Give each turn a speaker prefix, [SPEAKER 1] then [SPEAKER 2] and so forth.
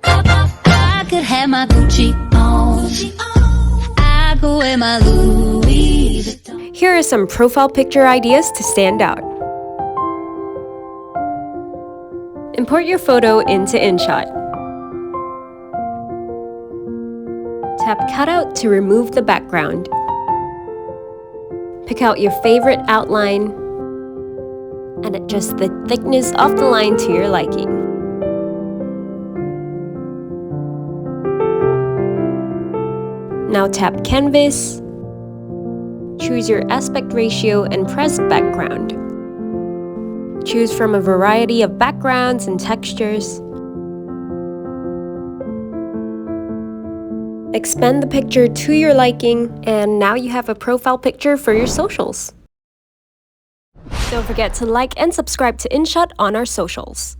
[SPEAKER 1] I could have my Gucci on. I could wear my Louis Vuitton.
[SPEAKER 2] Here are some profile picture ideas to stand out. Import your photo into InShot. Tap Cutout to remove the background. Pick out your favorite outline and adjust the thickness of the line to your liking. Now tap Canvas, choose your aspect ratio and press Background. Choose from a variety of backgrounds and textures. Expand the picture to your liking, and now you have a profile picture for your socials. Don't forget to like and subscribe to InShot on our socials.